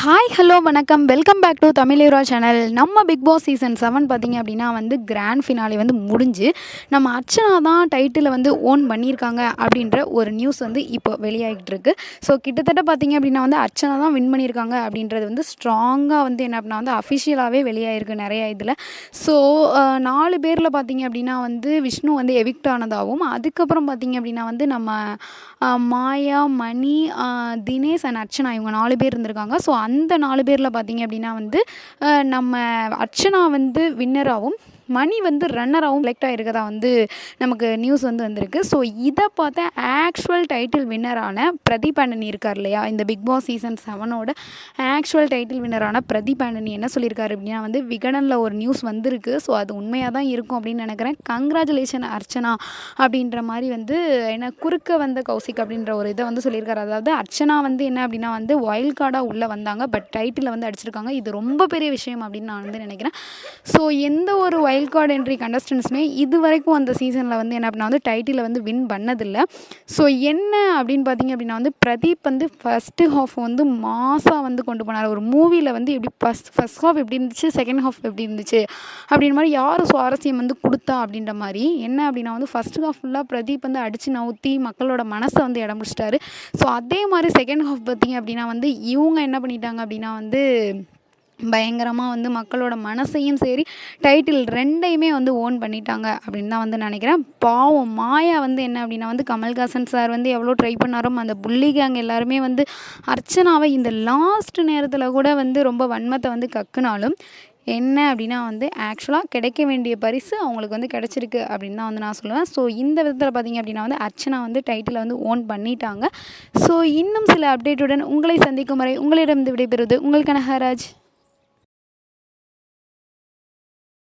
Hi hello வணக்கம் welcome back to Tamil hero channel. நம்ம Bigg Boss season 7 பார்த்திங்க அப்படின்னா வந்து கிராண்ட் ஃபினாலே வந்து முடிஞ்சு நம்ம அர்ச்சனா தான் டைட்டிலை வந்து ஓன் பண்ணியிருக்காங்க அப்படின்ற ஒரு நியூஸ் வந்து இப்போ வெளியாகிட்டு இருக்கு. ஸோ கிட்டத்தட்ட பார்த்திங்க அப்படின்னா வந்து அர்ச்சனா தான் வின் பண்ணியிருக்காங்க அப்படின்றது வந்து ஸ்ட்ராங்காக வந்து என்ன அப்படின்னா வந்து அஃபிஷியலாகவே வெளியாகிருக்கு நிறைய இதில். ஸோ 4 பேரில் பார்த்திங்க அப்படின்னா வந்து விஷ்ணு வந்து எவிக்ட் ஆனதாகவும், அதுக்கப்புறம் பார்த்திங்க அப்படின்னா வந்து நம்ம மாயா, மணி, தினேஷ் அண்ட் அர்ச்சனா இவங்க 4 பேர் இருந்திருக்காங்க. ஸோ அந்த 4 பேரில் பார்த்திங்க அப்படின்னா வந்து நம்ம அர்ச்சனா வந்து வின்னராகவும், மணி வந்து ரன்னராகவும் செலக்ட் ஆகிருக்கதா வந்து நமக்கு நியூஸ் வந்து வந்திருக்கு. ஸோ இதை பார்த்த ஆக்சுவல் டைட்டில் வின்னரான பிரதீப் ஆண்டனி இருக்கார் இல்லையா, இந்த பிக் பாஸ் சீசன் 7ஓட ஆக்சுவல் டைட்டில் வின்னரான பிரதீப் ஆண்டனி என்ன சொல்லியிருக்காரு அப்படின்னா வந்து விகடனில் ஒரு நியூஸ் வந்திருக்கு. ஸோ அது உண்மையாக தான் இருக்கும் அப்படின்னு நினைக்கிறேன். கங்க்ராச்சுலேஷன் அர்ச்சனா அப்படின்ற மாதிரி வந்து என்ன குறுக்க வந்த கௌசிக் அப்படின்ற ஒரு இதை வந்து சொல்லியிருக்காரு. அதாவது அர்ச்சனா வந்து என்ன அப்படின்னா வந்து வைல்ட் கார்டாக உள்ளே வந்தாங்க, பட் டைட்டில் வந்து அடிச்சிருக்காங்க. இது ரொம்ப பெரிய விஷயம் அப்படின்னு நான் வந்து நினைக்கிறேன். ஸோ எந்த ஒரு வைல்ட் கார்டு என்ட்ரி கண்டஸ்டன்ஸுமே இது வரைக்கும் அந்த சீசனில் வந்து என்ன அப்படின்னா வந்து டைட்டிலை வந்து வின் பண்ணதில்லை. ஸோ என்ன அப்படின்னு பார்த்தீங்க அப்படின்னா வந்து பிரதீப் வந்து ஃபஸ்ட்டு ஹாஃப் வந்து மாசாக வந்து கொண்டு போனார். ஒரு மூவியில் வந்து எப்படி ஃபஸ்ட் ஹாஃப் எப்படி இருந்துச்சு, செகண்ட் ஹாஃப் எப்படி இருந்துச்சு அப்படின்ற மாதிரி யார் சுவாரஸ்யம் வந்து கொடுத்தா அப்படின்ற மாதிரி என்ன அப்படின்னா வந்து ஃபஸ்ட் ஹாஃப் ஃபுல்லாக பிரதீப் வந்து அடித்து நவுத்தி மக்களோட மனசை வந்து இடம் பிடிச்சிட்டாரு. ஸோ அதே மாதிரி செகண்ட் ஹாஃப் பார்த்தீங்க அப்படின்னா வந்து இவங்க என்ன பண்ணிட்டாங்க அப்படின்னா வந்து பயங்கரமாக வந்து மக்களோட மனசையும் சரி டைட்டில் ரெண்டையுமே வந்து ஓன் பண்ணிட்டாங்க அப்படின்னு தான் வந்து நினைக்கிறேன். பாவம் மாயா வந்து என்ன அப்படின்னா வந்து கமல்ஹாசன் சார் வந்து எவ்வளோ ட்ரை பண்ணாரும், அந்த புள்ளி கேங் எல்லாருமே வந்து அர்ச்சனாவை இந்த லாஸ்ட் நேரத்தில் கூட வந்து ரொம்ப வன்மத்தை வந்து கக்குனாலும் என்ன அப்படின்னா வந்து ஆக்சுவலாக கிடைக்க வேண்டிய பரிசு அவங்களுக்கு வந்து கிடச்சிருக்கு அப்படின்னு தான் வந்து நான் சொல்லுவேன். ஸோ இந்த விதத்தில் பார்த்திங்க அப்படின்னா வந்து அர்ச்சனா வந்து டைட்டிலை வந்து ஓன் பண்ணிட்டாங்க. ஸோ இன்னும் சில அப்டேட்டுடன் உங்களை சந்திக்கும் வரை உங்களிடம் விடைபெறுவது உங்கள் கனகராஜ்.